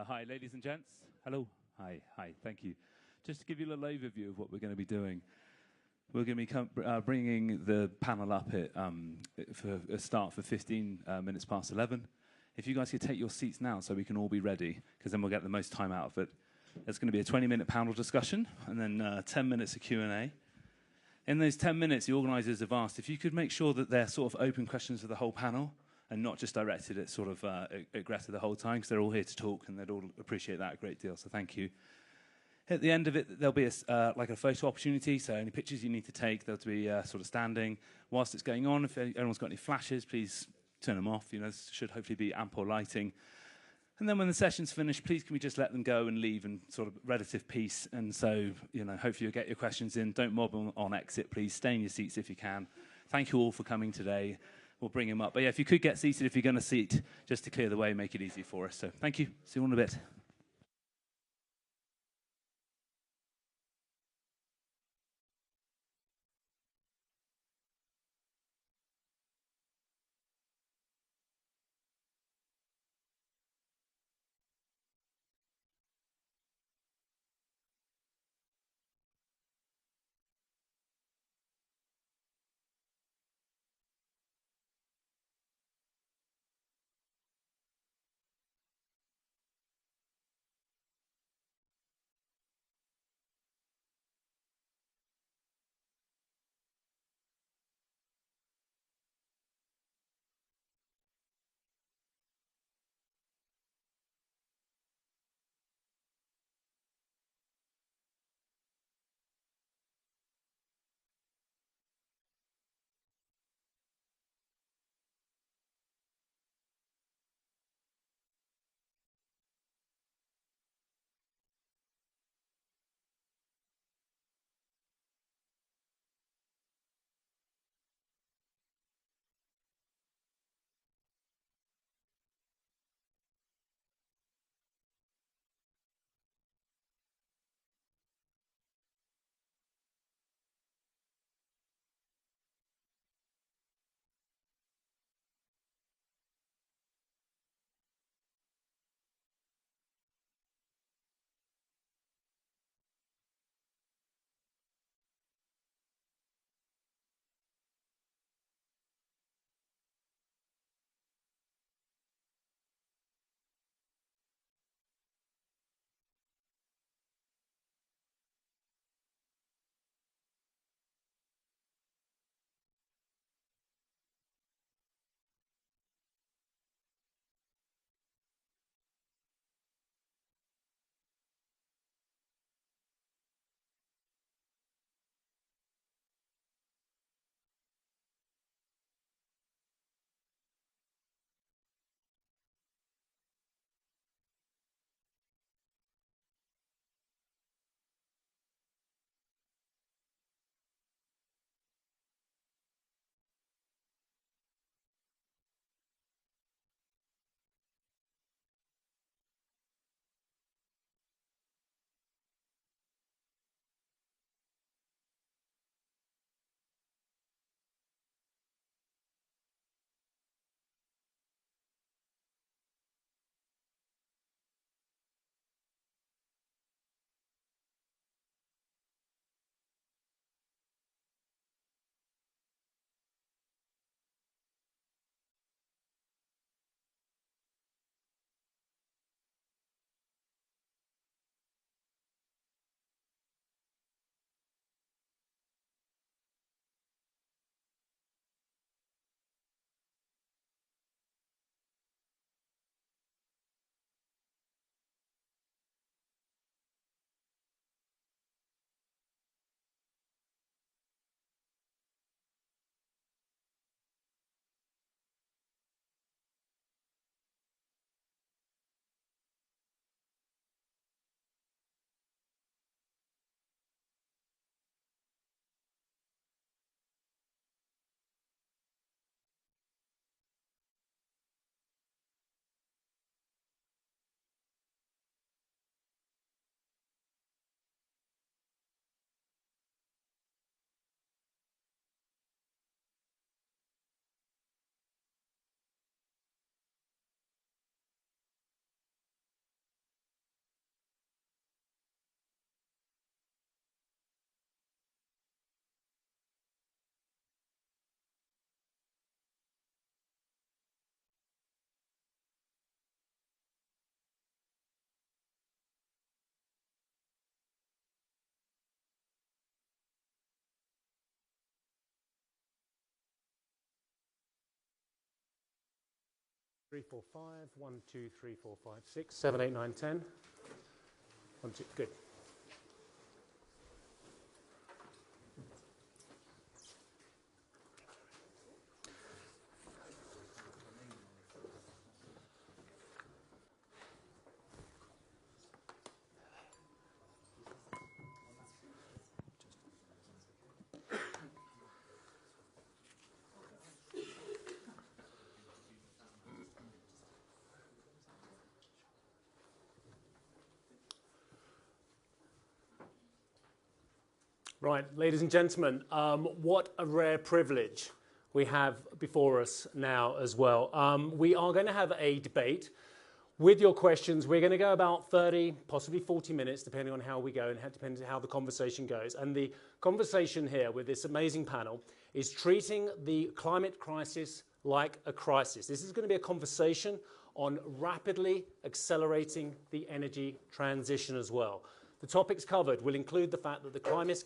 Hi, ladies and gents. Hello. Hi. Thank you. Just to give you a little overview of what we're going to be doing, we're going to be bringing the panel up for a start for 15 minutes past 11. If you guys could take your seats now so we can all be ready, because then we'll get the most time out of it. There's going to be a 20-minute panel discussion and then 10 minutes of Q&A. In those 10 minutes, the organisers have asked if you could make sure that they're sort of open questions for the whole panel and not just directed at sort of at Greta the whole time, because they're all here to talk and they'd all appreciate that a great deal, so thank you. At the end of it, there'll be like a photo opportunity, so any pictures you need to take, they'll be sort of standing. Whilst it's going on, if anyone's got any flashes, please turn them off. You know, there should hopefully be ample lighting. And then when the session's finished, please can we just let them go and leave in sort of relative peace. And so, you know, hopefully you'll get your questions in. Don't mob them on exit, please. Stay in your seats if you can. Thank you all for coming today. We'll bring them up. But yeah, if you could get seated, if you're going to seat, just to clear the way, make it easy for us. So thank you. See you all in a bit. 3, 4, 5. 1, 2, 3, 4, 5, 6, 7, 8, 9, 10. 1, 2, good. Right, ladies and gentlemen, what a rare privilege we have before us now as well. We are going to have a debate with your questions. We're going to go about 30, possibly 40 minutes, depending on how we go and depending on how the conversation goes. And the conversation here with this amazing panel is treating the climate crisis like a crisis. This is going to be a conversation on rapidly accelerating the energy transition as well. The topics covered will include the fact that the climate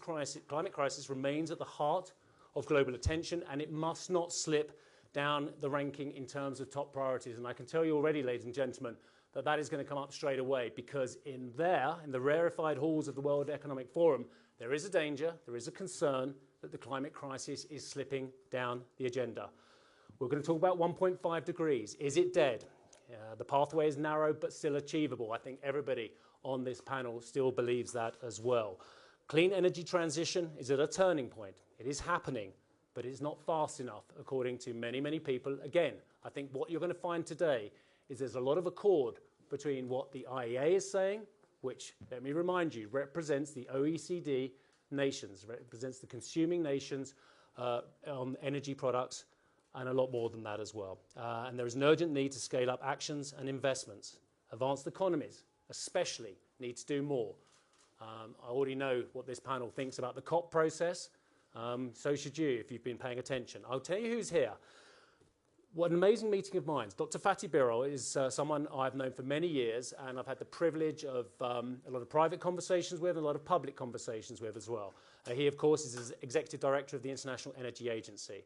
crisis remains at the heart of global attention, and it must not slip down the ranking in terms of top priorities. And I can tell you already, ladies and gentlemen, that that is going to come up straight away, because in the rarefied halls of the World Economic Forum, there is a danger, there is a concern that the climate crisis is slipping down the agenda. We're going to talk about 1.5 degrees. Is it dead? The pathway is narrow but still achievable. I think everybody on this panel still believes that as well. Clean energy transition is at a turning point. It is happening, but it's not fast enough, according to many, many people. Again, I think what you're going to find today is there's a lot of accord between what the IEA is saying, which, let me remind you, represents the OECD nations, represents the consuming nations on energy products, and a lot more than that as well. And there is an urgent need to scale up actions and investments. Advanced economies especially need to do more. I already know what this panel thinks about the COP process. So should you, if you've been paying attention. I'll tell you who's here. What an amazing meeting of minds. Dr. Fatih Birol is someone I've known for many years, and I've had the privilege of a lot of private conversations with and a lot of public conversations with as well. He, of course, is Executive Director of the International Energy Agency.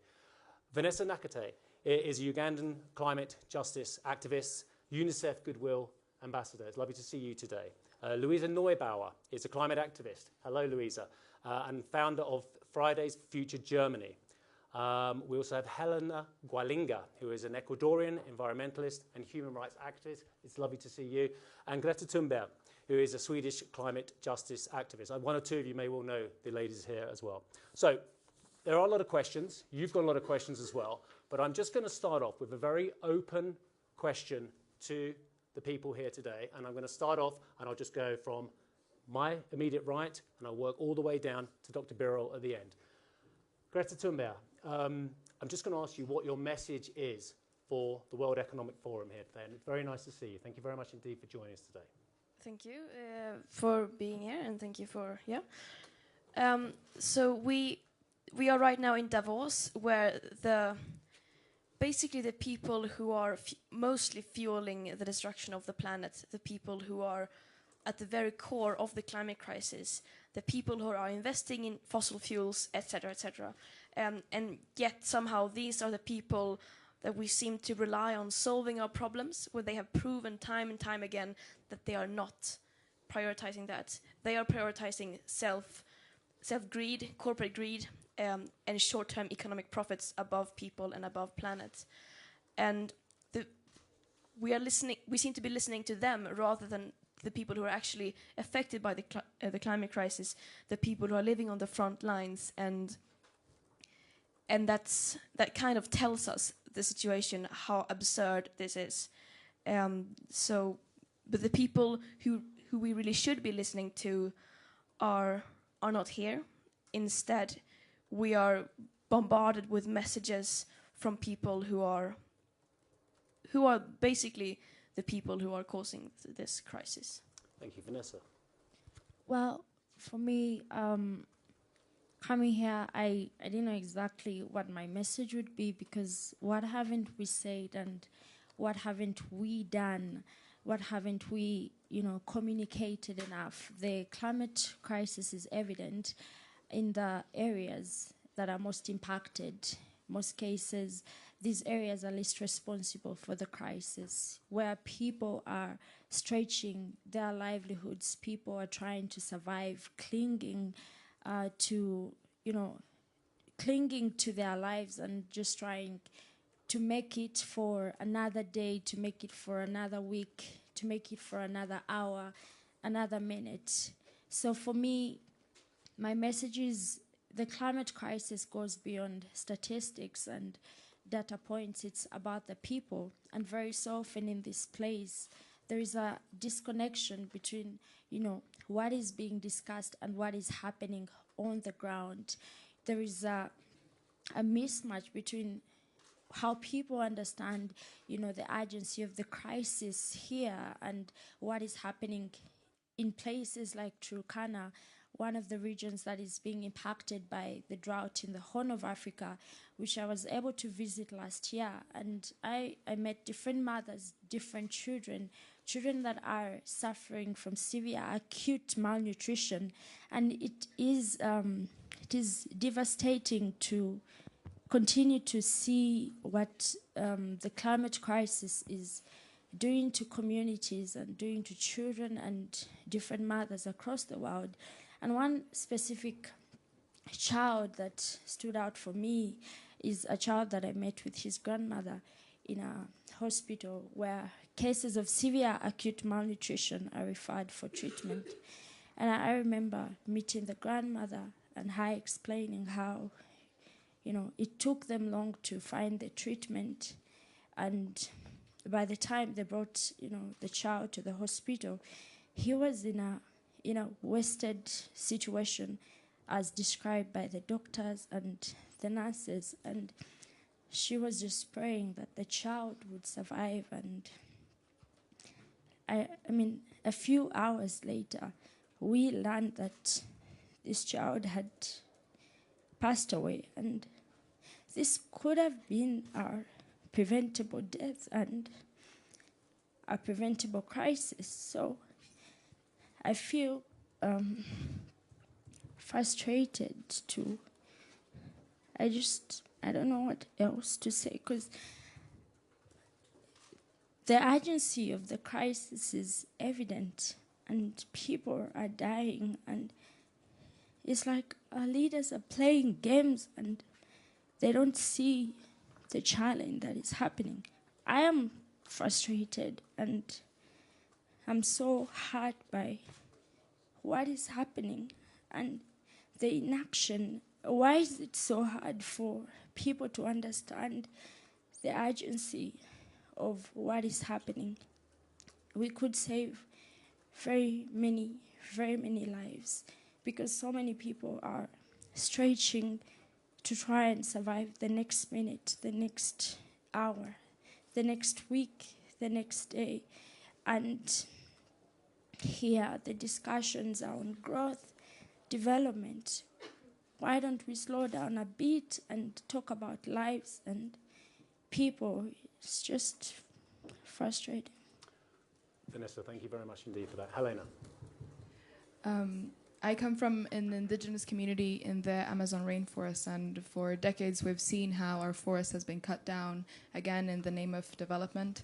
Vanessa Nakate is a Ugandan climate justice activist, UNICEF Goodwill Ambassador. It's lovely to see you today. Luisa Neubauer is a climate activist. Hello, Luisa. And founder of Fridays for Future Germany. We also have Helena Gualinga, who is an Ecuadorian environmentalist and human rights activist. It's lovely to see you. And Greta Thunberg, who is a Swedish climate justice activist. One or two of you may well know the ladies here as well. So there are a lot of questions. You've got a lot of questions as well. But I'm just going to start off with a very open question to the people here today. And I'm going to start off, and I'll just go from my immediate right, and I'll work all the way down to Dr. Birol at the end. Greta Thunberg, I'm just going to ask you what your message is for the World Economic Forum here today. And it's very nice to see you. Thank you very much indeed for joining us today. Thank you for being here, and thank you for, so we are right now in Davos, where basically the people who are mostly fueling the destruction of the planet, the people who are at the very core of the climate crisis, the people who are investing in fossil fuels, etc., and yet somehow these are the people that we seem to rely on solving our problems, where they have proven time and time again that they are not prioritizing that. They are prioritizing self-greed, corporate greed, and short-term economic profits above people and above planet. And we seem to be listening to them rather than the people who are actually affected by the climate crisis, the people who are living on the front lines, and that kind of tells us the situation, how absurd this is. But the people who we really should be listening to are not here. Instead, we are bombarded with messages from people who are basically the people who are causing this crisis. Thank you, Vanessa. Well, for me, coming here, I didn't know exactly what my message would be, because what haven't we said and what haven't we done? What haven't we, communicated enough? The climate crisis is evident in the areas that are most impacted. Most cases, these areas are least responsible for the crisis, where people are stretching their livelihoods, people are trying to survive, clinging to their lives and just trying to make it for another day, to make it for another week, to make it for another hour, another minute. So for me, my message is the climate crisis goes beyond statistics and data points. It's about the people. And very so often in this place, there is a disconnection between, what is being discussed and what is happening on the ground. There is a mismatch between how people understand, the urgency of the crisis here and what is happening in places like Turkana, one of the regions that is being impacted by the drought in the Horn of Africa, which I was able to visit last year. And I met different mothers, different children that are suffering from severe acute malnutrition. And it is devastating to continue to see what the climate crisis is doing to communities and doing to children and different mothers across the world. And one specific child that stood out for me is a child that I met with his grandmother in a hospital where cases of severe acute malnutrition are referred for treatment. And I remember meeting the grandmother and her explaining how, it took them long to find the treatment. And by the time they brought, the child to the hospital, he was in a wasted situation as described by the doctors and the nurses. And she was just praying that the child would survive. And a few hours later, we learned that this child had passed away. And this could have been our preventable death and a preventable crisis. So I feel frustrated too. I don't know what else to say, because the urgency of the crisis is evident and people are dying, and it's like our leaders are playing games and they don't see the challenge that is happening. I am frustrated and I'm so hurt by what is happening and the inaction. Why is it so hard for people to understand the urgency of what is happening? We could save very many lives because so many people are stretching to try and survive the next minute, the next hour, the next week, the next day. And here the discussions are on growth, development. Why don't we slow down a bit and talk about lives and people? It's just frustrating. Vanessa, thank you very much indeed for that. Helena. I come from an indigenous community in the Amazon rainforest, and for decades we've seen how our forest has been cut down, again in the name of development,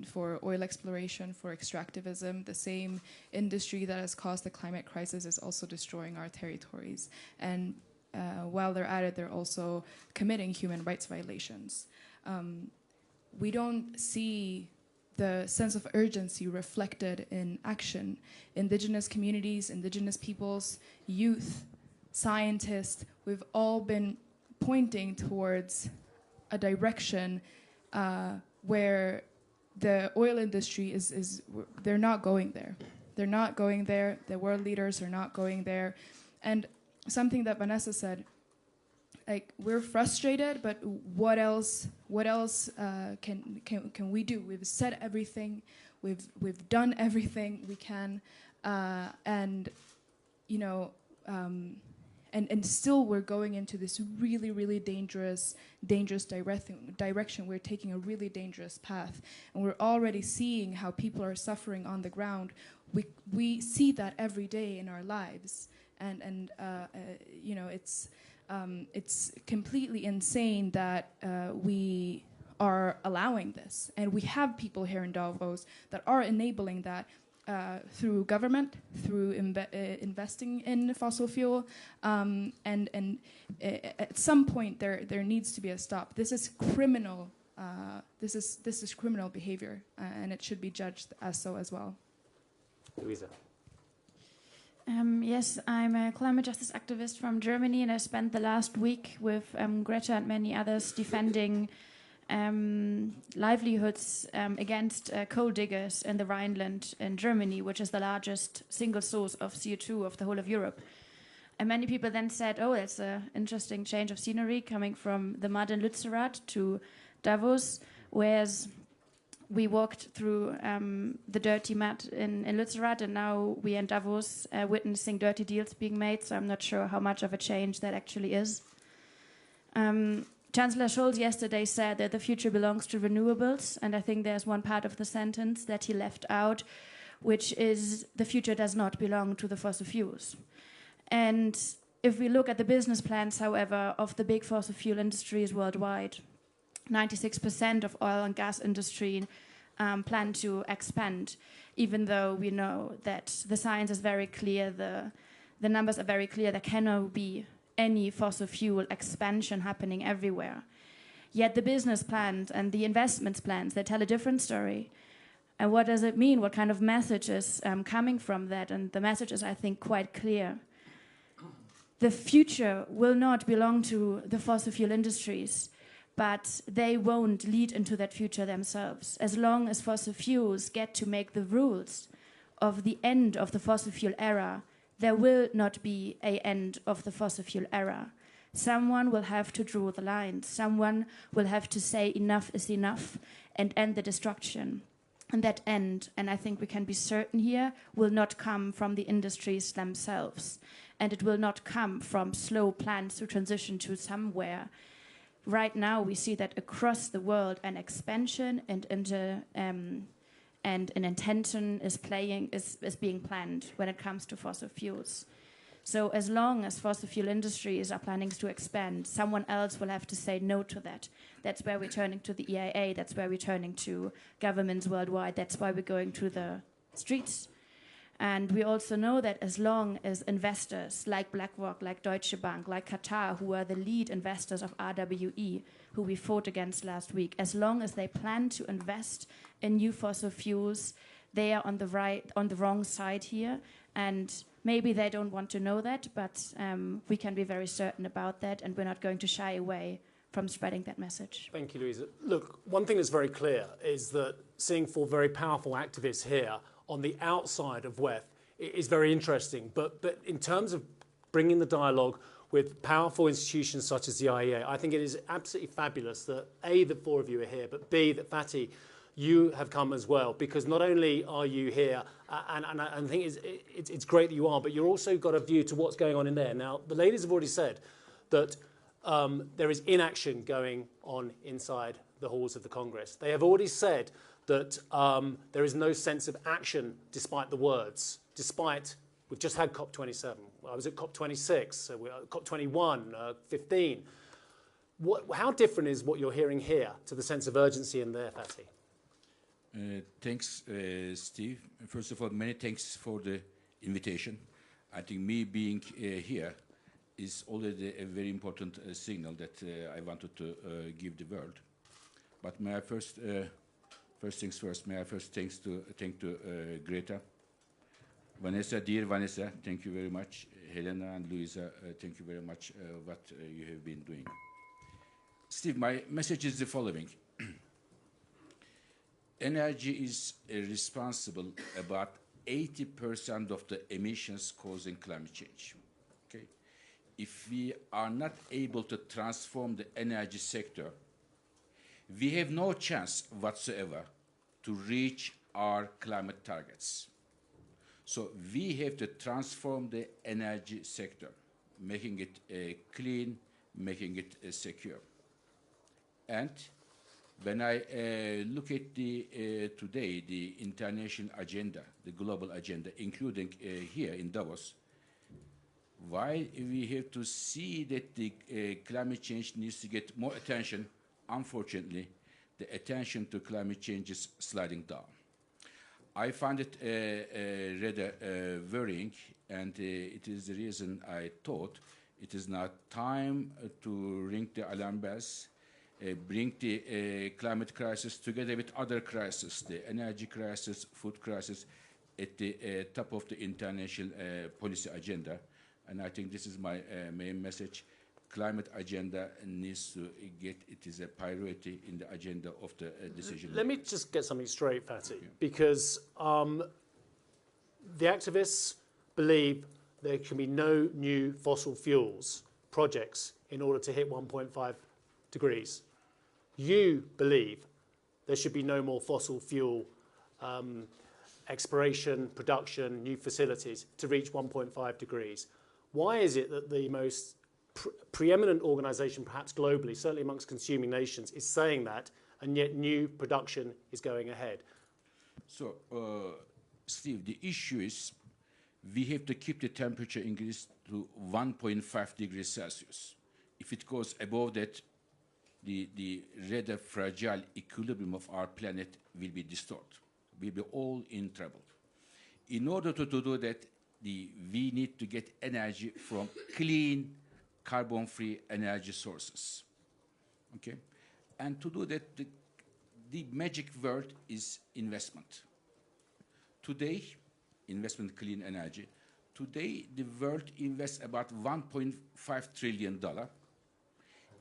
for oil exploration, for extractivism. The same industry that has caused the climate crisis is also destroying our territories. And while they're at it, they're also committing human rights violations. We don't see the sense of urgency reflected in action. Indigenous communities, indigenous peoples, youth, scientists, we've all been pointing towards a direction where the oil industry they're not going there. They're not going there. The world leaders are not going there. And something that Vanessa said, like, we're frustrated, but what else can we do? We've said everything, we've done everything we can, and still we're going into this really dangerous direction. We're taking a really dangerous path, and we're already seeing how people are suffering on the ground. We see that every day in our lives, and it's. It's completely insane that we are allowing this. And we have people here in Davos that are enabling that through government, through investing in fossil fuel. And at some point, there needs to be a stop. This is criminal. This is criminal behavior, and it should be judged as so as well. Luisa. Yes, I'm a climate justice activist from Germany, and I spent the last week with Greta and many others defending livelihoods against coal diggers in the Rhineland in Germany, which is the largest single source of CO2 of the whole of Europe. And many people then said, oh, it's an interesting change of scenery coming from the mud in Lützerath to Davos, whereas we walked through the dirty mud in Lützerath, and now we in Davos witnessing dirty deals being made, so I'm not sure how much of a change that actually is. Chancellor Scholz yesterday said that the future belongs to renewables, and I think there's one part of the sentence that he left out, which is the future does not belong to the fossil fuels. And if we look at the business plans, however, of the big fossil fuel industries worldwide, 96% of oil and gas industry plan to expand, even though we know that the science is very clear, the numbers are very clear, there cannot be any fossil fuel expansion happening everywhere. Yet the business plans and the investments plans, they tell a different story. And what does it mean? What kind of message is coming from that? And the message is, I think, quite clear. The future will not belong to the fossil fuel industries, but they won't lead into that future themselves. As long as fossil fuels get to make the rules of the end of the fossil fuel era, there will not be an end of the fossil fuel era. Someone will have to draw the lines. Someone will have to say enough is enough and end the destruction. And that end, and I think we can be certain here, will not come from the industries themselves. And it will not come from slow plans to transition to somewhere. Right now, we see that across the world, an expansion and an intention is being planned when it comes to fossil fuels. So as long as fossil fuel industries are planning to expand, someone else will have to say no to that. That's where we're turning to the IEA, that's where we're turning to governments worldwide, that's why we're going to the streets. And we also know that as long as investors like BlackRock, like Deutsche Bank, like Qatar, who are the lead investors of RWE, who we fought against last week, as long as they plan to invest in new fossil fuels, they are on the wrong side here. And maybe they don't want to know that, but we can be very certain about that, and we're not going to shy away from spreading that message. Thank you, Luisa. Look, one thing that's very clear is that seeing four very powerful activists here on the outside of WEF is very interesting. But in terms of bringing the dialogue with powerful institutions such as the IEA, I think it is absolutely fabulous that A, the four of you are here, but B, that Fatih, you have come as well, because not only are you here, and I think it's great that you are, but you've also got a view to what's going on in there. Now, the ladies have already said that there is inaction going on inside the halls of the Congress. They have already said that there is no sense of action despite the words, despite we've just had COP27. I was at COP26, so we're at COP21, 15. How different is what you're hearing here to the sense of urgency in there, Fatih? Thanks, Steve. First of all, many thanks for the invitation. I think me being here is already a very important signal that I wanted to give the world. But may I first things first, may I first thank Greta. Vanessa, dear Vanessa, thank you very much. Helena and Luisa, thank you very much what you have been doing. Steve, my message is the following. Energy is responsible about 80% of the emissions causing climate change. Okay? If we are not able to transform the energy sector, we have no chance whatsoever to reach our climate targets. So we have to transform the energy sector, making it clean, making it secure. And when I look at today, the international agenda, the global agenda, including here in Davos, While we have to see that the climate change needs to get more attention, unfortunately, the attention to climate change is sliding down. I find it rather worrying, and it is the reason I thought it is now time to ring the alarm bells, bring the climate crisis together with other crises, the energy crisis, food crisis, at the top of the international policy agenda. And I think this is my main message. Climate agenda needs to get, it is a priority in the agenda of the decision. Let me just get something straight, Fatih, because the activists believe there can be no new fossil fuels projects in order to hit 1.5 degrees. You believe there should be no more fossil fuel exploration, production, new facilities to reach 1.5 degrees. Why is it that the most preeminent organisation, perhaps globally, certainly amongst consuming nations, is saying that, and yet new production is going ahead? So, Steve, the issue is we have to keep the temperature increase to 1.5 degrees Celsius. If it goes above that, the rather fragile equilibrium of our planet will be distorted. We'll be all in trouble. In order to do that, we need to get energy from clean, carbon-free energy sources. Okay? And to do that, the magic word is investment. Today, investment in clean energy. Today, the world invests about $1.5 trillion.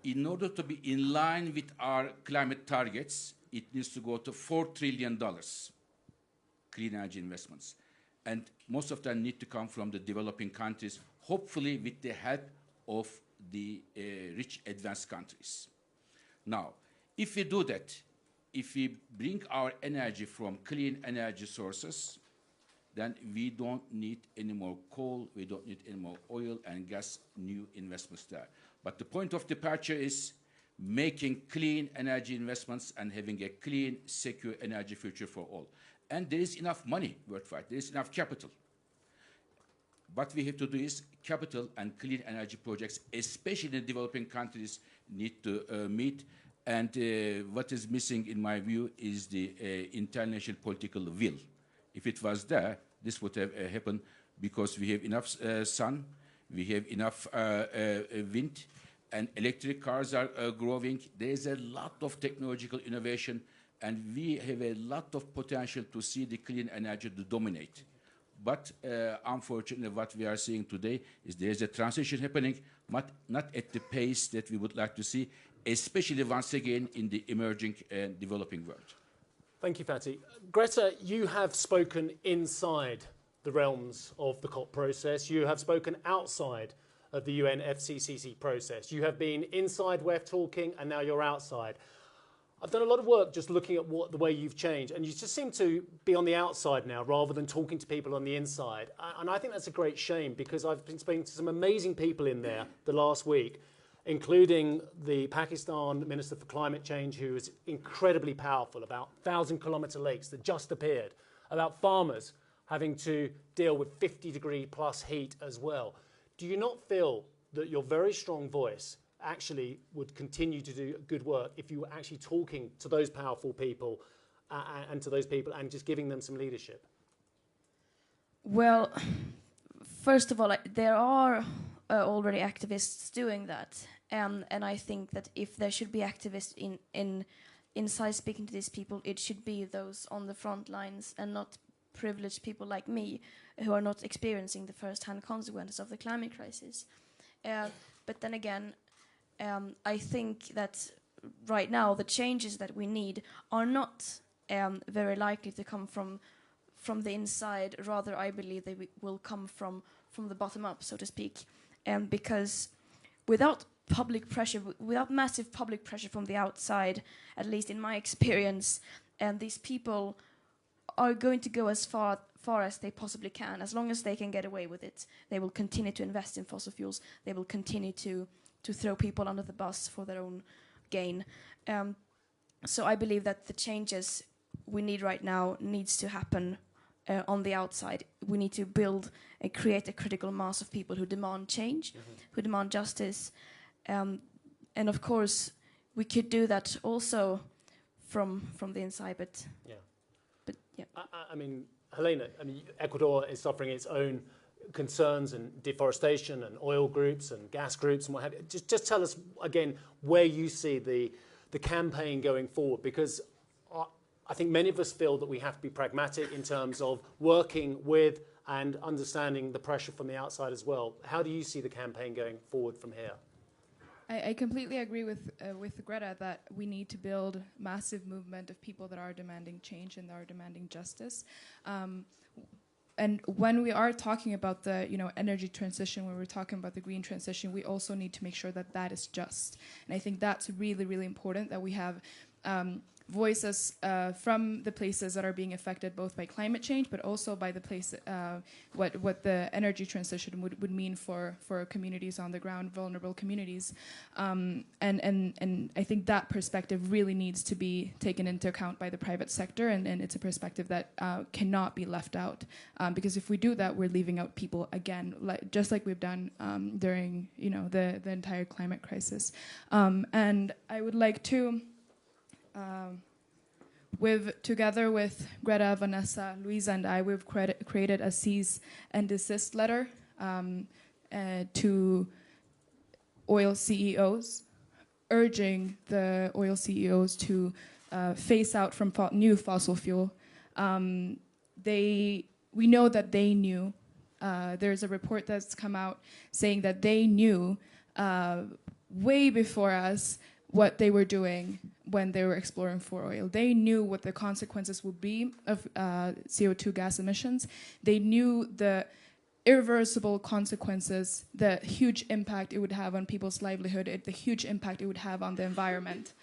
In order to be in line with our climate targets, it needs to go to $4 trillion, clean energy investments. And most of them need to come from the developing countries, hopefully with the help of the rich advanced countries. Now, if we do that, if we bring our energy from clean energy sources, then we don't need any more coal, we don't need any more oil and gas, new investments there. But the point of departure is making clean energy investments and having a clean, secure energy future for all. And there is enough money worldwide, there is enough capital. What we have to do is capital and clean energy projects, especially in developing countries, need to meet. And what is missing, in my view, is the international political will. If it was there, this would have happened because we have enough sun, we have enough wind, and electric cars are growing. There is a lot of technological innovation, and we have a lot of potential to see the clean energy to dominate. But unfortunately, what we are seeing today is there is a transition happening, not at the pace that we would like to see, especially once again in the emerging and developing world. Thank you, Fatih. Greta, you have spoken inside the realms of the COP process. You have spoken outside of the UN FCCC process. You have been inside WEF talking, and now you're outside. I've done a lot of work just looking at the way you've changed, and you just seem to be on the outside now rather than talking to people on the inside. And I think that's a great shame, because I've been speaking to some amazing people in there the last week, including the Pakistan Minister for Climate Change, who is incredibly powerful, about 1,000-kilometre lakes that just appeared, about farmers having to deal with 50-degree plus heat as well. Do you not feel that your very strong voice actually would continue to do good work if you were actually talking to those powerful people and to those people and just giving them some leadership? Well, first of all, there are already activists doing that. And I think that if there should be activists inside speaking to these people, it should be those on the front lines and not privileged people like me who are not experiencing the first-hand consequences of the climate crisis. But then again, I think that right now the changes that we need are not very likely to come from the inside. Rather, I believe they will come from the bottom up, so to speak, because without public pressure, without massive public pressure from the outside, at least in my experience, these people are going to go as far as they possibly can. As long as they can get away with it, they will continue to invest in fossil fuels. They will continue to throw people under the bus for their own gain. So I believe that the changes we need right now needs to happen on the outside. We need to build and create a critical mass of people who demand change, who demand justice. And of course, we could do that also from the inside, but yeah. I mean, Helena, Ecuador is suffering its own concerns and deforestation and oil groups and gas groups and what have you. Just tell us again where you see the campaign going forward, because I think many of us feel that we have to be pragmatic in terms of working with and understanding the pressure from the outside as well. How do you see the campaign going forward from here? I completely agree with Greta that we need to build massive movement of people that are demanding change and that are demanding justice. And when we are talking about the energy transition, when we're talking about the green transition, we also need to make sure that that is just. And I think that's really, really important, that we have voices from the places that are being affected both by climate change, but also by the place what the energy transition would mean for communities on the ground, vulnerable communities, and I think that perspective really needs to be taken into account by the private sector, and it's a perspective that cannot be left out, because if we do that, we're leaving out people again, just like we've done during the entire climate crisis, and I would like to. Together with Greta, Vanessa, Luisa, and I, we've created a cease and desist letter to oil CEOs, urging the oil CEOs to phase out from new fossil fuel. We know that they knew. There's a report that's come out saying that they knew way before us what they were doing when they were exploring for oil. They knew what the consequences would be of CO2 gas emissions. They knew the irreversible consequences, the huge impact it would have on people's livelihood, the huge impact it would have on the environment.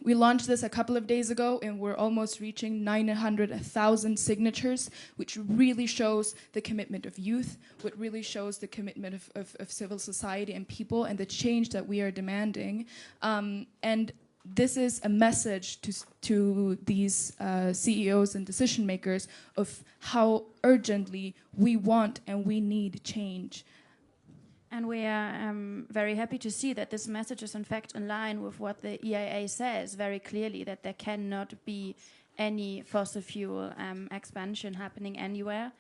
We launched this a couple of days ago, and we're almost reaching 900,000 signatures, which really shows the commitment of youth, what really shows the commitment of civil society and people, and the change that we are demanding. And this is a message to these CEOs and decision makers of how urgently we want and we need change. And we are very happy to see that this message is in fact in line with what the IEA says very clearly, that there cannot be any fossil fuel expansion happening anywhere.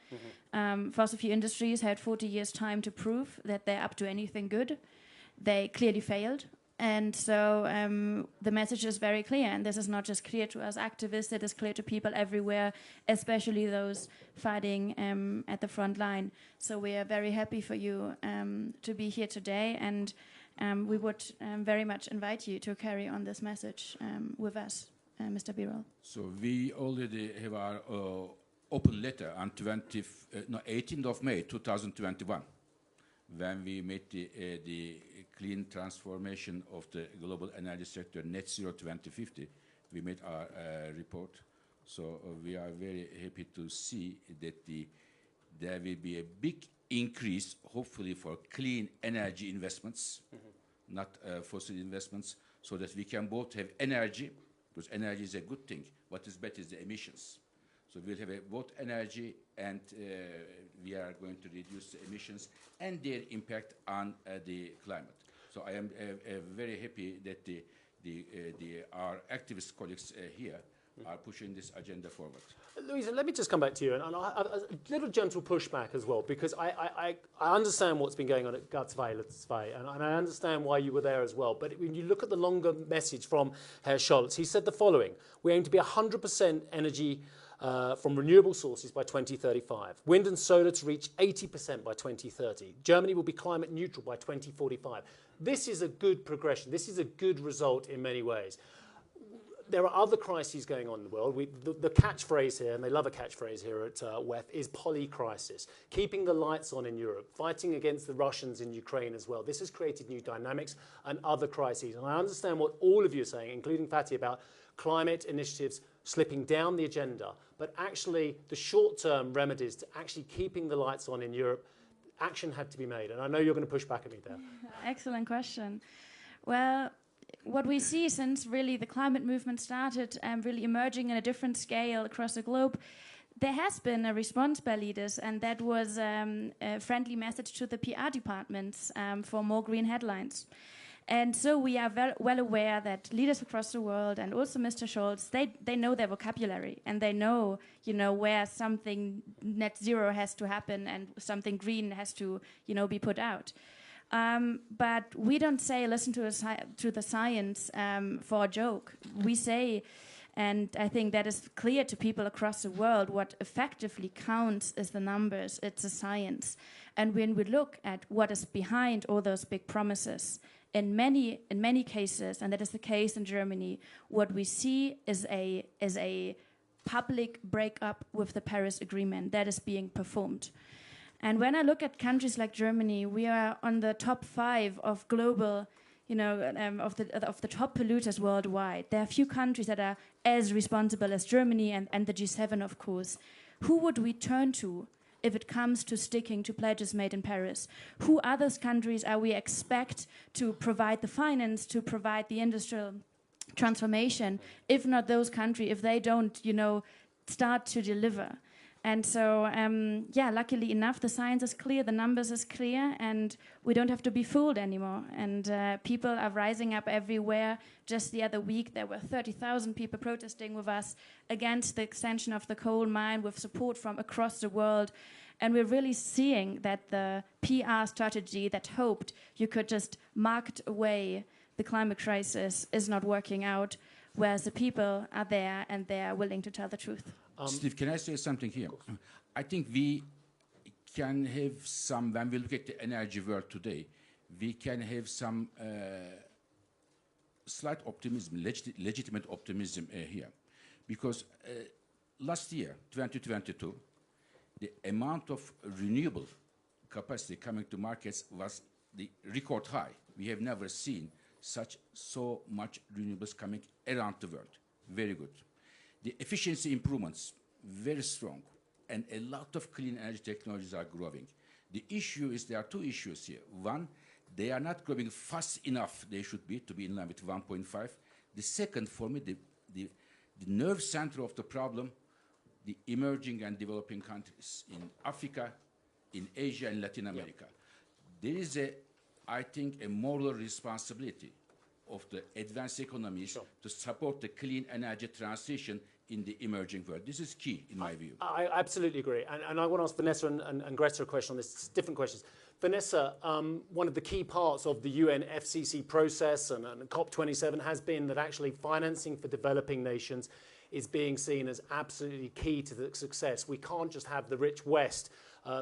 Fossil fuel industries had 40 years time to prove that they're up to anything good. They clearly failed. And so the message is very clear, and this is not just clear to us activists, it is clear to people everywhere, especially those fighting at the front line. So we are very happy for you to be here today, and we would very much invite you to carry on this message with us, Mr. Birol. So we already have our open letter on 18th of May 2021, when we made the clean transformation of the global energy sector, net zero 2050. We made our report. So we are very happy to see that there will be a big increase, hopefully, for clean energy investments, not fossil investments, so that we can both have energy, because energy is a good thing. What is better is the emissions. So we'll have both energy, and we are going to reduce the emissions and their impact on the climate. So I am very happy that our activist colleagues here are pushing this agenda forward. Luisa, let me just come back to you, and a little gentle pushback as well, because I understand what's been going on at Gualinga, and I understand why you were there as well. But when you look at the longer message from Herr Scholz, he said the following: we aim to be 100% energy from renewable sources by 2035. Wind and solar to reach 80% by 2030. Germany will be climate neutral by 2045. This is a good progression. This is a good result in many ways. There are other crises going on in the world. The catchphrase here, and they love a catchphrase here at WEF, is polycrisis. Keeping the lights on in Europe, fighting against the Russians in Ukraine as well. This has created new dynamics and other crises. And I understand what all of you are saying, including Fatih, about climate initiatives slipping down the agenda, but actually the short-term remedies to actually keeping the lights on in Europe, action had to be made. And I know you're going to push back at me there. Excellent question. Well, what we see since really the climate movement started really emerging in a different scale across the globe, there has been a response by leaders, and that was a friendly message to the PR departments for more green headlines. And so we are well aware that leaders across the world, and also Mr. Scholz, they know their vocabulary, and they know, where something net zero has to happen and something green has to, be put out. But we don't say listen to the science for a joke. We say, and I think that is clear to people across the world, what effectively counts is the numbers. It's a science. And when we look at what is behind all those big promises, in many cases, and that is the case in Germany, what we see is a public breakup with the Paris Agreement that is being performed. And when I look at countries like Germany, we are on the top 5 of global, of the top polluters worldwide. There are few countries that are as responsible as Germany and the G7, of course. Who would we turn to if it comes to sticking to pledges made in Paris? Who other countries are we expect to provide the finance, to provide the industrial transformation, if not those countries, if they don't, start to deliver? And so, luckily enough, the science is clear, the numbers is clear, and we don't have to be fooled anymore. And people are rising up everywhere. Just the other week, there were 30,000 people protesting with us against the extension of the coal mine, with support from across the world. And we're really seeing that the PR strategy that hoped you could just market away the climate crisis is not working out, whereas the people are there and they are willing to tell the truth. Steve, can I say something here? I think we can have some, when we look at the energy world today, we can have some slight optimism, legitimate optimism here. Because last year, 2022, the amount of renewable capacity coming to markets was the record high. We have never seen so much renewables coming around the world. Very good. The efficiency improvements, very strong, and a lot of clean energy technologies are growing. The issue is there are two issues here. One, they are not growing fast enough they should be to be in line with 1.5. The second, for me, the nerve center of the problem, the emerging and developing countries in Africa, in Asia, and Latin America. There is, I think, a moral responsibility of the advanced economies to support the clean energy transition in the emerging world. This is key, in my view. I absolutely agree. And I want to ask Vanessa and Greta a question on this, different questions. Vanessa, one of the key parts of the UN FCC process and COP27 has been that actually financing for developing nations is being seen as absolutely key to the success. We can't just have the rich West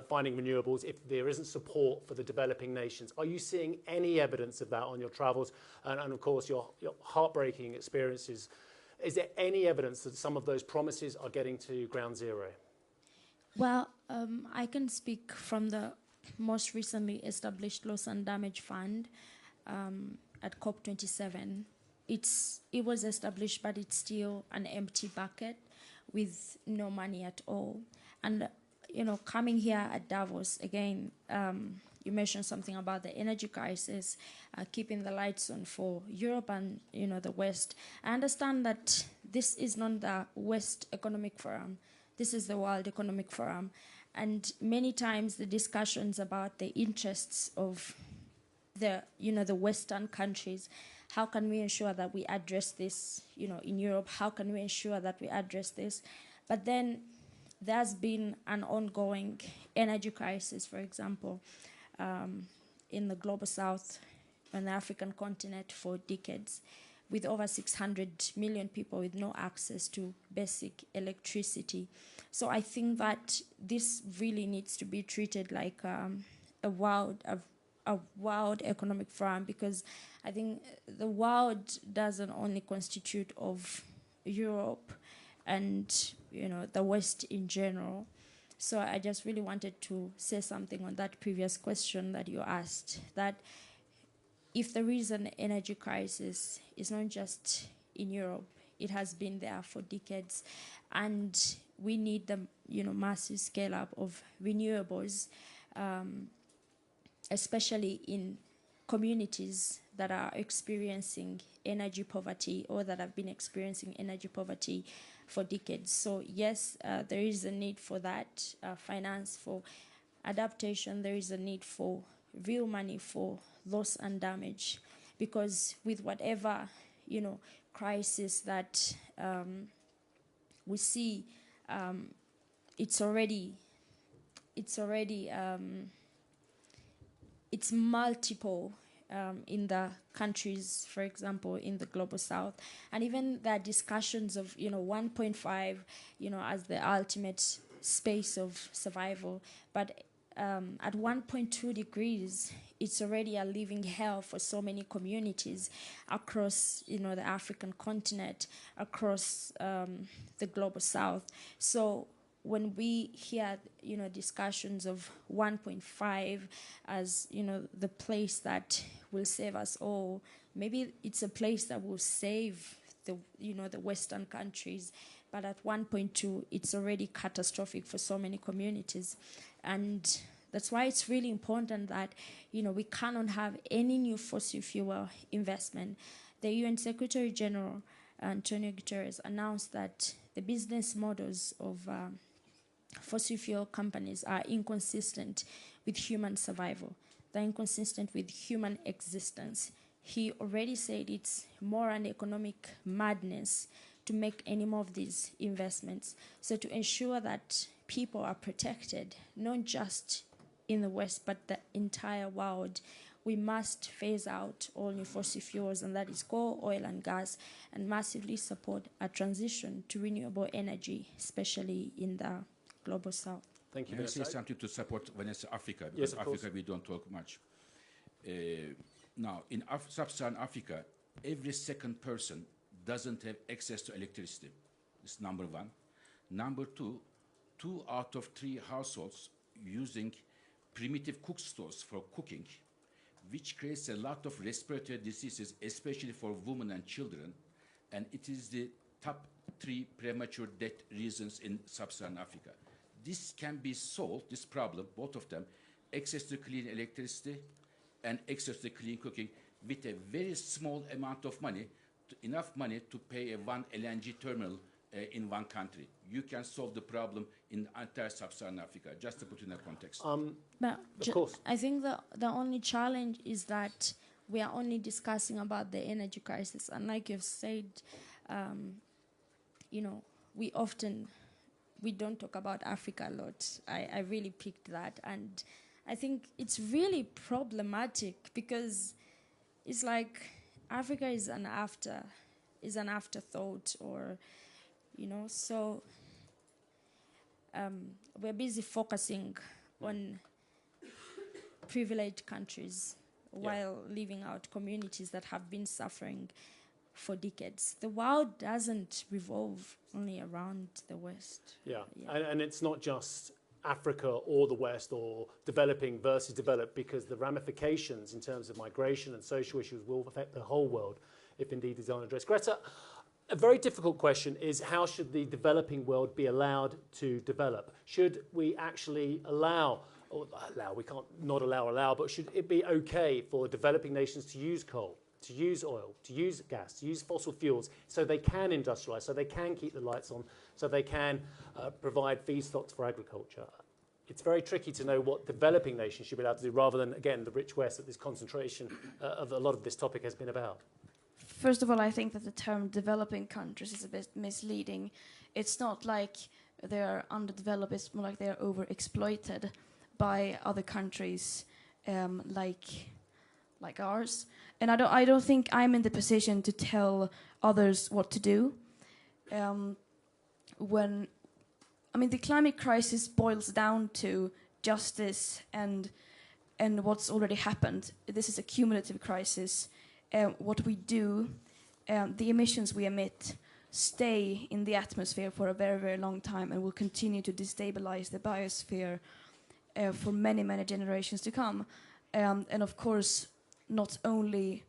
finding renewables if there isn't support for the developing nations. Are you seeing any evidence of that on your travels and of course, your heartbreaking experiences? Is there any evidence that some of those promises are getting to ground zero? Well, I can speak from the most recently established Loss and Damage Fund at COP27. It was established, but it's still an empty bucket with no money at all. And coming here at Davos, again, you mentioned something about the energy crisis, keeping the lights on for Europe and, the West. I understand that this is not the West Economic Forum. This is the World Economic Forum. And many times the discussions about the interests of the Western countries, how can we ensure that we address this, in Europe? How can we ensure that we address this? But then there's been an ongoing energy crisis, for example, in the global south and the African continent for decades, with over 600 million people with no access to basic electricity. So I think that this really needs to be treated like a world economic forum, because I think the world doesn't only constitute of Europe and the West in general. So I just really wanted to say something on that previous question that you asked, that if there is an energy crisis, it's not just in Europe, it has been there for decades, and we need the massive scale up of renewables, especially in communities that are experiencing energy poverty or that have been experiencing energy poverty for decades. So yes, there is a need for that finance for adaptation. There is a need for real money for loss and damage, because with whatever crisis that we see, it's multiple in the countries, for example, in the global south, and even the discussions of 1.5, as the ultimate space of survival, but at 1.2 degrees, it's already a living hell for so many communities across, the African continent, across the global south. So when we hear, discussions of 1.5 as, the place that will save us all, maybe it's a place that will save the Western countries, but at 1.2, it's already catastrophic for so many communities. And that's why it's really important that, we cannot have any new fossil fuel investment. The UN Secretary General, Antonio Guterres, announced that the business models of fossil fuel companies are inconsistent with human survival. They're inconsistent with human existence. He already said it's more an economic madness to make any more of these investments. So to ensure that people are protected, not just in the West, but the entire world, we must phase out all new fossil fuels, and that is coal, oil, and gas, and massively support a transition to renewable energy, especially in the global south. Thank you. Can I say something to support Vanessa Africa? Because yes, Africa, we don't talk much. Now, in sub-Saharan Africa, every second person doesn't have access to electricity. It's number one. Number two, 2 out of 3 households using primitive cook stoves for cooking, which creates a lot of respiratory diseases, especially for women and children. And it is the top 3 premature death reasons in sub-Saharan Africa. This can be solved, this problem, both of them, access to clean electricity and access to clean cooking, with a very small amount of money, enough money to pay a 1 LNG terminal in one country. You can solve the problem in entire sub-Saharan Africa, just to put in a context. But of course. I think the only challenge is that we are only discussing about the energy crisis. And like you've said, we don't talk about Africa a lot. I really picked that. And I think it's really problematic, because it's like Africa is an afterthought, or so we're busy focusing on privileged countries while leaving out communities that have been suffering for decades. The world doesn't revolve only around the West. And it's not just Africa or the West, or developing versus developed, because the ramifications in terms of migration and social issues will affect the whole world if indeed these aren't addressed. Greta, a very difficult question is, how should the developing world be allowed to develop? Should we actually we can't not allow, but should it be okay for developing nations to use coal, to use oil, to use gas, to use fossil fuels, so they can industrialize, so they can keep the lights on, so they can provide feedstocks for agriculture? It's very tricky to know what developing nations should be allowed to do, rather than, again, the rich West that this concentration of a lot of this topic has been about. First of all, I think that the term developing countries is a bit misleading. It's not like they're underdeveloped, it's more like they're overexploited by other countries like ours. And I don't think I'm in the position to tell others what to do. The climate crisis boils down to justice and what's already happened. This is a cumulative crisis. What we do, the emissions we emit, stay in the atmosphere for a very, very long time, and will continue to destabilize the biosphere for many, many generations to come. And of course, not only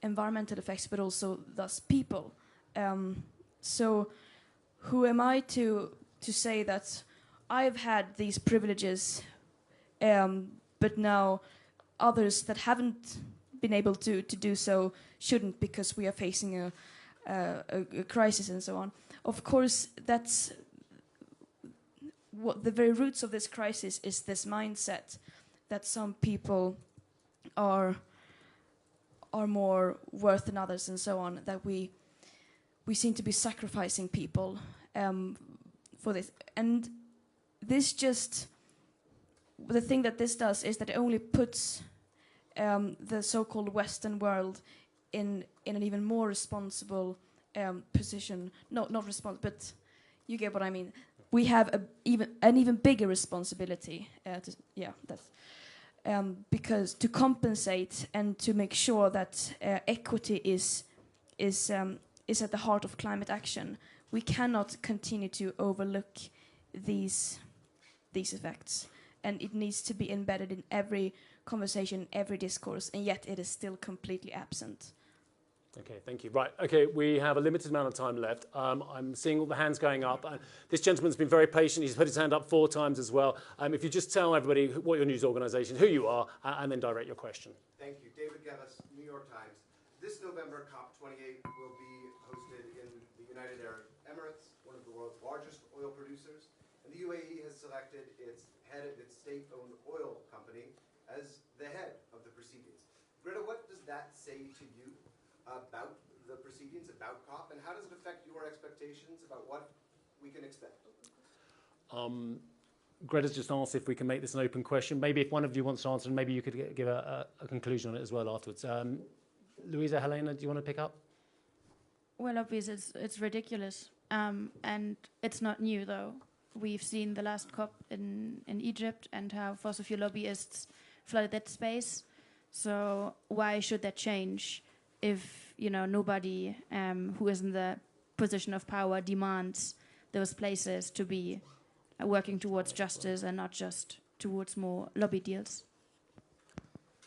environmental effects, but also thus people. So who am I to say that I've had these privileges, but now others that haven't been able to do so shouldn't, because we are facing a crisis and so on? of course, that's what the very roots of this crisis is, this mindset that some people are more worth than others and so on, that we seem to be sacrificing people for this. And this just, the thing that this does is that it only puts the so-called Western world in an even more responsible position. No, not responsible, but you get what I mean. We have an even bigger responsibility. Because to compensate and to make sure that equity is at the heart of climate action, we cannot continue to overlook these effects, and it needs to be embedded in every conversation, every discourse, and yet it is still completely absent. Okay, thank you. Right, okay, we have a limited amount of time left. I'm seeing all the hands going up. This gentleman's been very patient. He's put his hand up 4 times as well. If you just tell everybody what your news organisation, who you are, and then direct your question. Thank you. David Geddes, New York Times. This November, COP28 will be hosted in the United Arab Emirates, one of the world's largest oil producers. And the UAE has selected its head of its state-owned oil company as the head of the proceedings. Greta, what does that say to you about the proceedings, about COP, and how does it affect your expectations about what we can expect? Greta's just asked if we can make this an open question. Maybe if one of you wants to answer, maybe you could give a conclusion on it as well afterwards. Luisa, Helena, do you want to pick up? Well, obviously, it's ridiculous. And it's not new, though. We've seen the last COP in Egypt and how fossil fuel lobbyists flooded that space. So why should that change if, nobody who is in the position of power demands those places to be working towards justice and not just towards more lobby deals?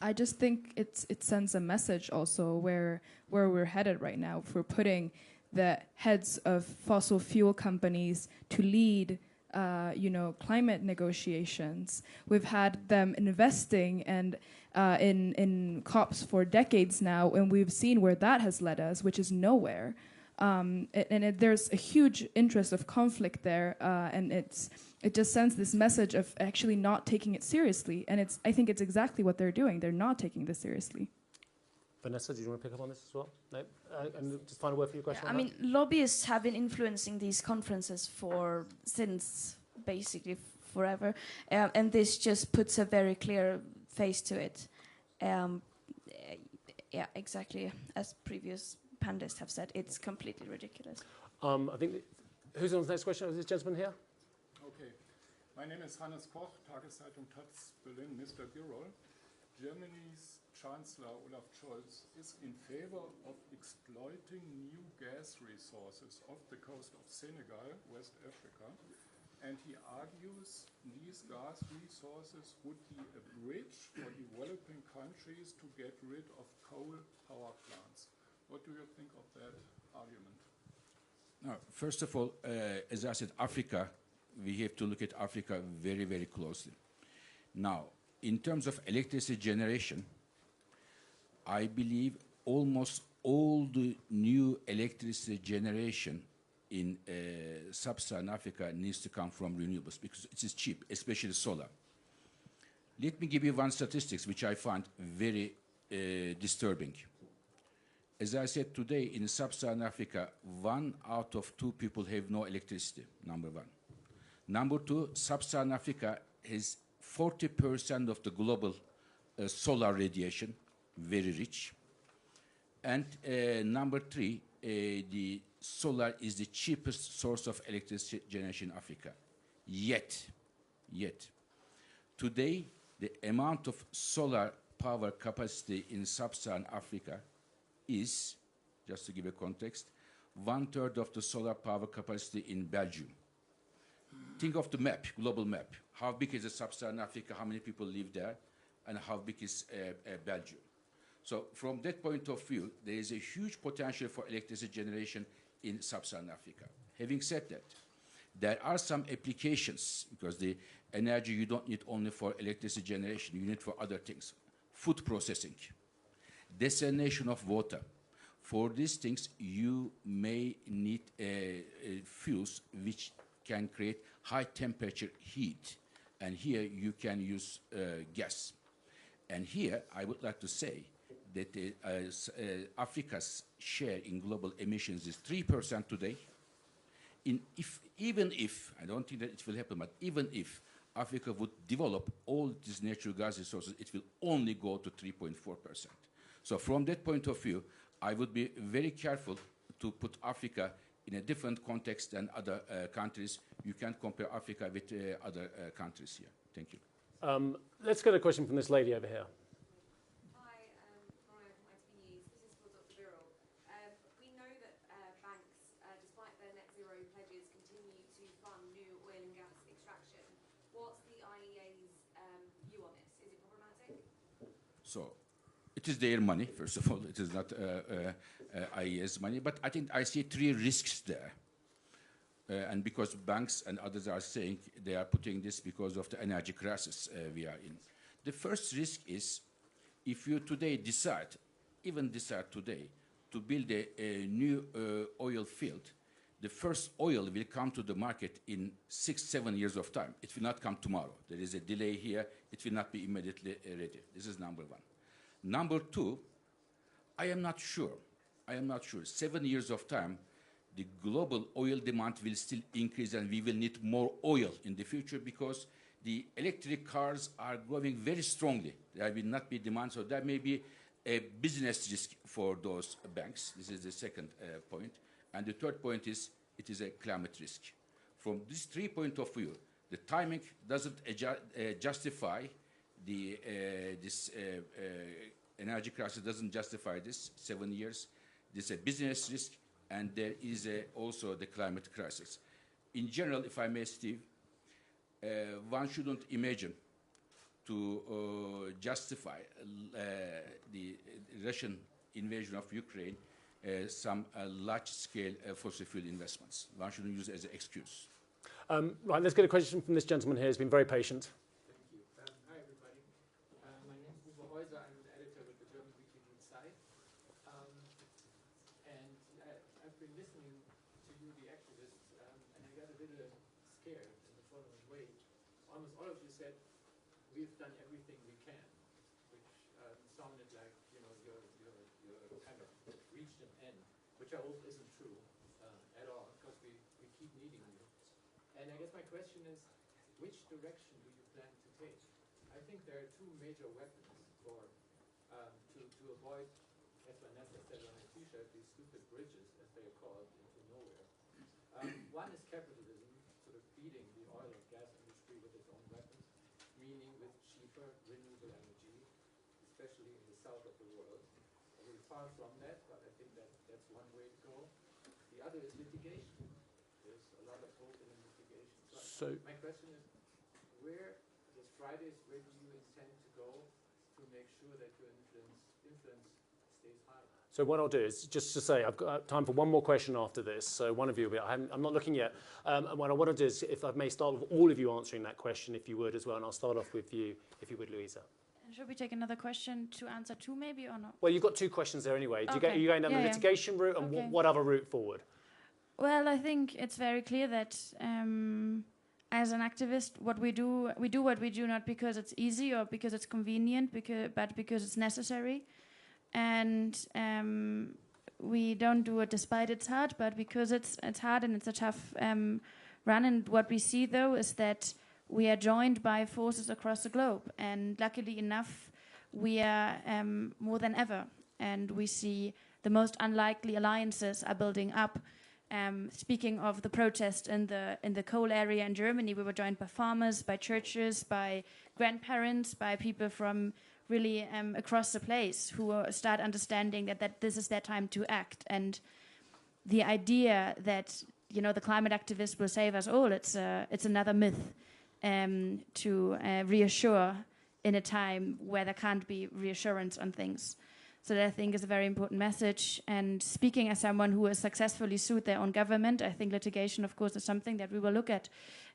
I just think it sends a message also where we're headed right now. If we're putting the heads of fossil fuel companies to lead climate negotiations. We've had them investing and in COPs for decades now, and we've seen where that has led us, which is nowhere. There's a huge interest of conflict there, and it just sends this message of actually not taking it seriously. And I think it's exactly what they're doing. They're not taking this seriously. Vanessa, do you want to pick up on this as well? No? And just find a word for your question. I mean, lobbyists have been influencing these conferences since basically forever, and this just puts a very clear face to it. Yeah, exactly. As previous panelists have said, it's completely ridiculous. I think who's on the next question? Is this gentleman here? Okay. My name is Hannes Koch, Tageszeitung Taz, Berlin. Mr. Birol, Germany's Chancellor Olaf Scholz is in favor of exploiting new gas resources off the coast of Senegal, West Africa, and he argues these gas resources would be a bridge for developing countries to get rid of coal power plants. What do you think of that argument? Now, first of all, as I said, Africa, we have to look at Africa very, very closely. Now, in terms of electricity generation, I believe almost all the new electricity generation in sub-Saharan Africa needs to come from renewables because it is cheap, especially solar. Let me give you one statistics which I find very disturbing. As I said today, in sub-Saharan Africa, 1 out of 2 people have no electricity, number 1. Number 2, sub-Saharan Africa has 40% of the global solar radiation, very rich. And number 3, the solar is the cheapest source of electricity generation in Africa. Yet, today, the amount of solar power capacity in sub-Saharan Africa is, just to give a context, 1/3 of the solar power capacity in Belgium. Think of the map, global map. How big is sub-Saharan Africa, how many people live there, and how big is Belgium? So from that point of view, there is a huge potential for electricity generation in sub-Saharan Africa. Having said that, there are some applications, because the energy you don't need only for electricity generation, you need for other things. Food processing, desalination of water. For these things, you may need fuels which can create high temperature heat. And here you can use gas. And here I would like to say that Africa's share in global emissions is 3% today. Even if, I don't think that it will happen, but even if Africa would develop all these natural gas resources, it will only go to 3.4%. So from that point of view, I would be very careful to put Africa in a different context than other countries. You can't compare Africa with other countries here. Thank you. Let's get a question from this lady over here. Hi, Brian from ITV News. This is for Dr. Birol. We know that banks, despite their net zero pledges, continue to fund new oil and gas extraction. What's the IEA's view on this? Is it problematic? So, it is their money, first of all. It is not IEA's money. But I think I see three risks there. And because banks and others are saying they are putting this because of the energy crisis we are in. The first risk is if you today decide, even decide today, to build a new oil field, the first oil will come to the market in 6-7 years of time. It will not come tomorrow. There is a delay here. It will not be immediately ready. This is number one. Number two, I am not sure. 7 years of time, the global oil demand will still increase and we will need more oil in the future because the electric cars are growing very strongly. There will not be demand, so there may be a business risk for those banks. This is the second point. And the third point is it is a climate risk. From this 3 point of view, the timing doesn't justify this energy crisis doesn't justify this 7 years. This is a business risk. And there is also the climate crisis. In general, if I may, Steve, one shouldn't imagine to justify the Russian invasion of Ukraine some large-scale fossil fuel investments. One shouldn't use it as an excuse. Right, let's get a question from this gentleman here. He's been very patient. Thank you. Hi, everybody. My name is Uwe Häuser. I'm an editor with the German weekly News Zeit. I've been listening to you, the activists, and I got a little scared in the following way. Almost all of you said, we've done everything we can, which sounded like, you're kind of reached an end, which I hope isn't true at all, because we keep needing you. And I guess my question is, which direction do you plan to take? I think there are two major weapons for to avoid, as Vanessa said on her t-shirt, these stupid bridges, as they are called, into nowhere. One is capitalism, sort of feeding the oil and gas industry with its own weapons, meaning with cheaper renewable energy, especially in the south of the world. We're far from that, but I think that's one way to go. The other is litigation. There's a lot of hope in litigation. So my question is, where do you intend to go to make sure that your influence stays high? So what I'll do is just to say I've got time for one more question after this. So one of you, I'm not looking yet. And what I want to do is, if I may start with all of you answering that question, if you would as well, and I'll start off with you, if you would, Luisa. And should we take another question to answer two, maybe, or not? Well, you've got two questions there anyway. Okay. Are you going down the litigation route, and Okay. what other route forward? Well, I think it's very clear that as an activist, what we do what we do not because it's easy or because it's convenient, but because it's necessary. And we don't do it despite it's hard, but because it's hard and it's a tough run. And what we see, though, is that we are joined by forces across the globe. And luckily enough, we are more than ever. And we see the most unlikely alliances are building up. Speaking of the protest in the coal area in Germany, we were joined by farmers, by churches, by grandparents, by people from really across the place who start understanding that this is their time to act. And the idea that the climate activists will save us all, it's another myth to reassure in a time where there can't be reassurance on things. So that I think is a very important message. And speaking as someone who has successfully sued their own government, I think litigation, of course, is something that we will look at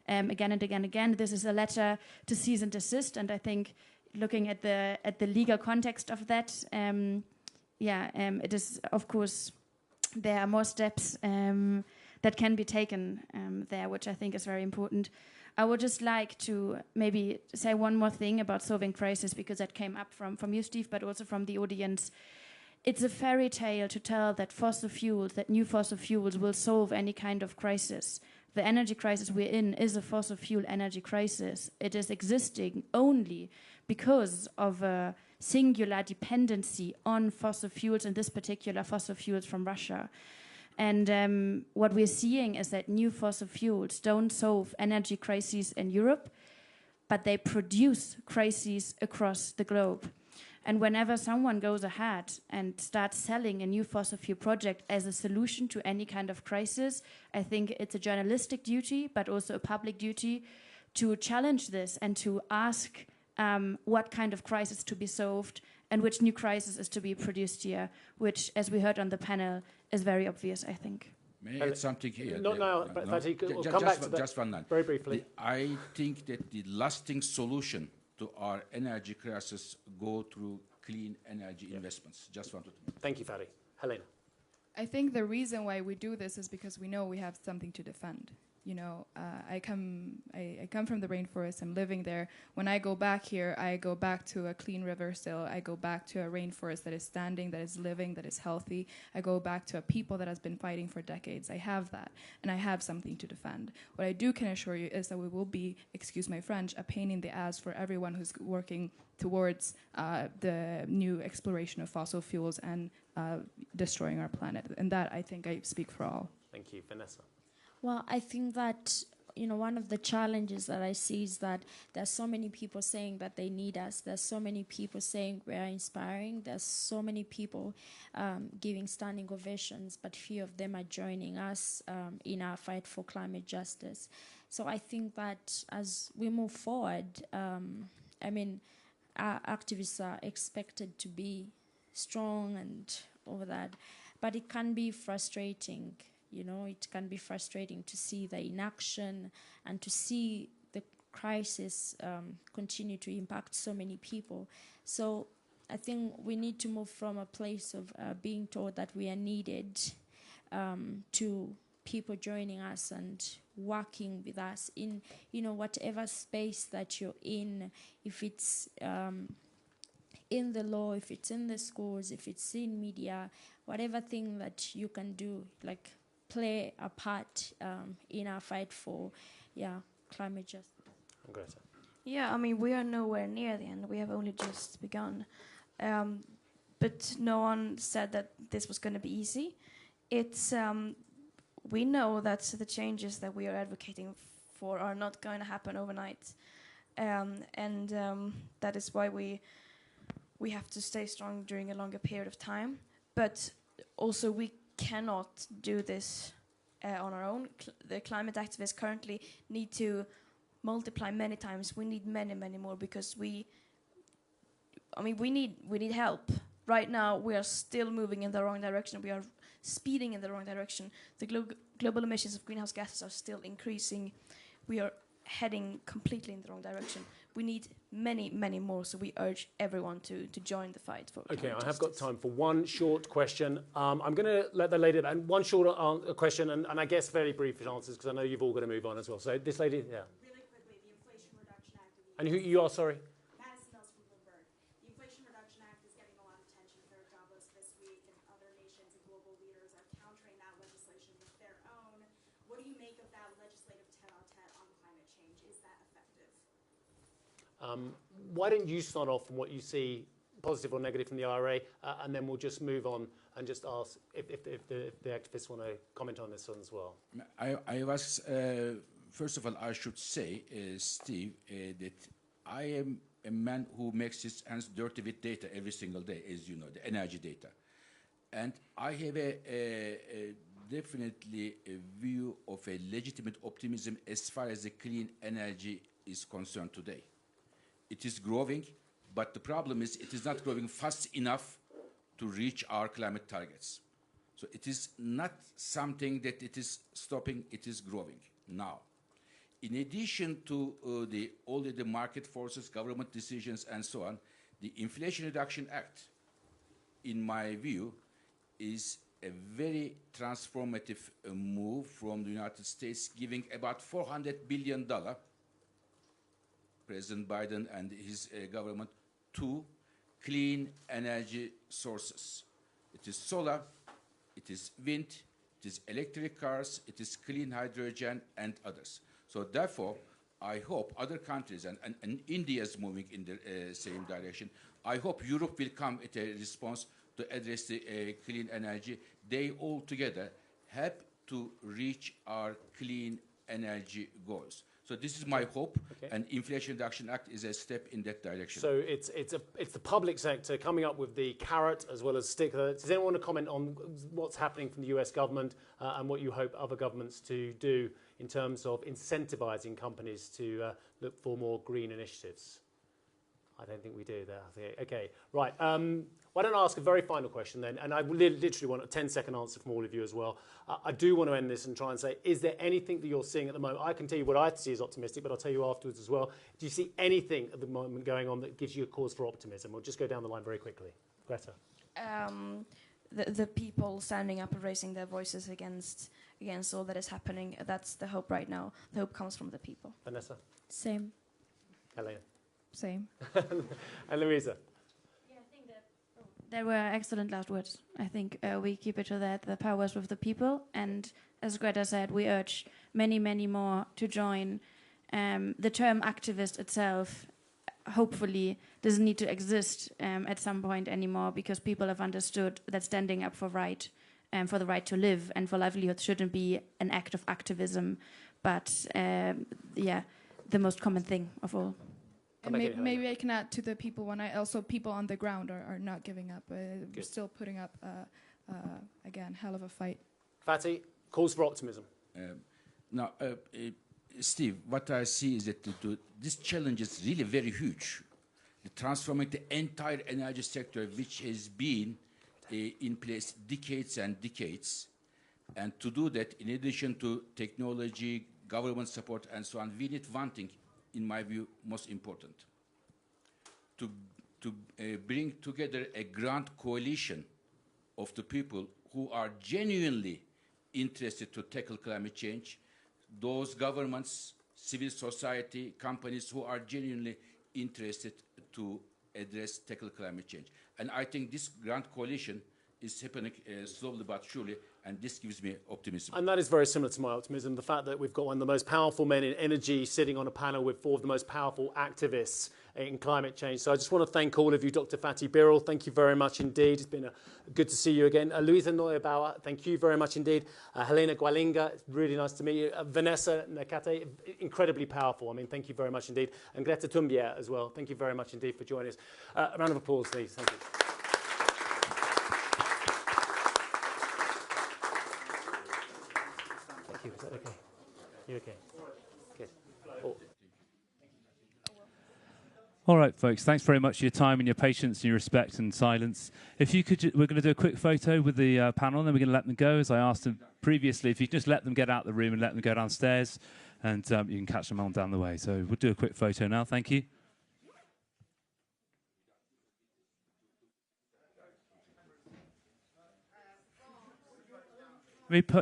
again and again and again. This is a letter to cease and desist, and I think looking at the legal context of that, it is, of course, there are more steps that can be taken there, which I think is very important. I would just like to maybe say one more thing about solving crisis, because that came up from you, Steve, but also from the audience. It's a fairy tale to tell that new fossil fuels will solve any kind of crisis. The energy crisis we're in is a fossil fuel energy crisis. It is existing only because of a singular dependency on fossil fuels, in this particular fossil fuels from Russia. And what we're seeing is that new fossil fuels don't solve energy crises in Europe, but they produce crises across the globe. And whenever someone goes ahead and starts selling a new fossil fuel project as a solution to any kind of crisis, I think it's a journalistic duty, but also a public duty to challenge this and to ask what kind of crisis to be solved and which new crisis is to be produced here, which, as we heard on the panel, is very obvious, I think. May I add something here? Not now, but Fatih, we'll come back to that. Just one line. Very briefly. I think that the lasting solution to our energy crisis go through clean energy investments. Just wanted to. Thank you, Fatih. Helena. I think the reason why we do this is because we know we have something to defend. You know, I come from the rainforest. I'm living there. When I go back here, I go back to a clean river still. I go back to a rainforest that is standing, that is living, that is healthy. I go back to a people that has been fighting for decades. I have that, and I have something to defend. What I can assure you is that we will be, excuse my French, a pain in the ass for everyone who's working towards the new exploration of fossil fuels and destroying our planet. And that, I think, I speak for all. Thank you, Vanessa. Well, I think that, one of the challenges that I see is that there's so many people saying that they need us. There's so many people saying we are inspiring. There's so many people giving standing ovations, but few of them are joining us in our fight for climate justice. So I think that as we move forward, our activists are expected to be strong and all that, but it can be frustrating. It can be frustrating to see the inaction and to see the crisis continue to impact so many people. So I think we need to move from a place of being told that we are needed to people joining us and working with us in, whatever space that you're in, if it's in the law, if it's in the schools, if it's in media, whatever thing that you can do, like play a part in our fight for, climate justice. Greta. Yeah, we are nowhere near the end. We have only just begun. But no one said that this was going to be easy. It's we know that the changes that we are advocating for are not going to happen overnight, and that is why we have to stay strong during a longer period of time. But also we cannot do this on our own. The climate activists currently need to multiply many times. We need many, many more because we need help. Right now, we are still moving in the wrong direction. We are speeding in the wrong direction. The global emissions of greenhouse gases are still increasing. We are heading completely in the wrong direction. We need many, many more, so we urge everyone to join the fight for climate justice. I have got time for one short question. I'm going to let the lady, and one short question, and I guess very brief answers, because I know you've all got to move on as well. So this lady, yeah. Really quickly, the Inflation Reduction Act. And who you are, sorry? Madison Mills from Bloomberg. The Inflation Reduction Act is getting a lot of attention here at Davos this week, and other nations and global leaders are countering that legislation with their own. What do you make of that legislative tete-a-tete on climate change? Is that effective? Why don't you start off from what you see, positive or negative, from the IRA, and then we'll just move on and just ask if the activists want to comment on this one as well. I was, first of all, I should say, Steve, that I am a man who makes his hands dirty with data every single day, as you know, the energy data. And I have definitely a view of a legitimate optimism as far as the clean energy is concerned today. It is growing, but the problem is it is not growing fast enough to reach our climate targets. So it is not something that it is stopping, it is growing now. In addition to all the market forces, government decisions, and so on, the Inflation Reduction Act in my view, is a very transformative move from the United States, giving about $400 billion, President Biden and his government, to clean energy sources. It is solar, it is wind, it is electric cars, it is clean hydrogen, and others. So therefore, I hope other countries, and India is moving in the same direction, I hope Europe will come with a response to address the clean energy. They all together help to reach our clean energy goals. So this is my hope, and Inflation Reduction Act is a step in that direction. So it's the public sector coming up with the carrot as well as stick. Does anyone want to comment on what's happening from the US government and what you hope other governments to do in terms of incentivizing companies to look for more green initiatives? I don't think we do there. Okay, right. Why don't I ask a very final question then? And I literally want a 10-second answer from all of you as well. I do want to end this and try and say, is there anything that you're seeing at the moment? I can tell you what I see as optimistic, but I'll tell you afterwards as well. Do you see anything at the moment going on that gives you a cause for optimism? We'll just go down the line very quickly. Greta. The people standing up and raising their voices against all that is happening, that's the hope right now. The hope comes from the people. Vanessa. Same. Helena. Same. And Luisa. There were excellent last words. I think we keep it to that. The power is with the people. And as Greta said, we urge many, many more to join. The term activist itself hopefully doesn't need to exist at some point anymore, because people have understood that standing up for the right to live and for livelihood shouldn't be an act of activism, but the most common thing of all. And maybe I can add to the people one. Also, people on the ground are not giving up. We're still putting up, again, hell of a fight. Fatih, calls for optimism. Now, Steve, what I see is that this challenge is really very huge. Transforming the entire energy sector, which has been in place decades and decades. And to do that, in addition to technology, government support, and so on, we need one thing, in my view, most important, to bring together a grand coalition of the people who are genuinely interested to tackle climate change, those governments, civil society, companies who are genuinely interested to tackle climate change. And I think this grand coalition is happening slowly but surely, and this gives me optimism. And that is very similar to my optimism, the fact that we've got one of the most powerful men in energy sitting on a panel with 4 of the most powerful activists in climate change. So I just want to thank all of you. Dr. Fatih Birol, thank you very much indeed. It's been good to see you again. Luisa Neubauer, thank you very much indeed. Helena Gualinga, it's really nice to meet you. Vanessa Nakate, incredibly powerful. I mean, thank you very much indeed. And Greta Thunberg as well. Thank you very much indeed for joining us. A round of applause, please. Thank you. Is that okay? You okay? Good. Oh. All right, folks. Thanks very much for your time and your patience and your respect and silence. If you could, we're going to do a quick photo with the panel, and then we're going to let them go. As I asked them previously, if you just let them get out of the room and let them go downstairs, and you can catch them on down the way. So we'll do a quick photo now. Thank you.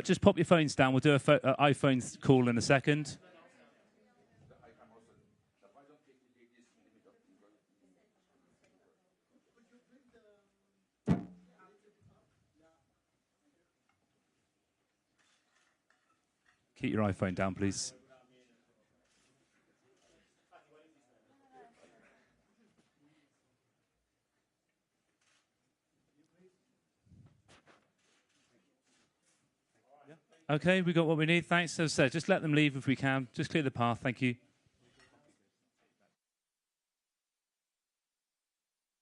Just pop your phones down. We'll do an iPhone call in a second. Keep your iPhone down, please. Okay, we got what we need. Thanks. As I said, just let them leave if we can. Just clear the path. Thank you.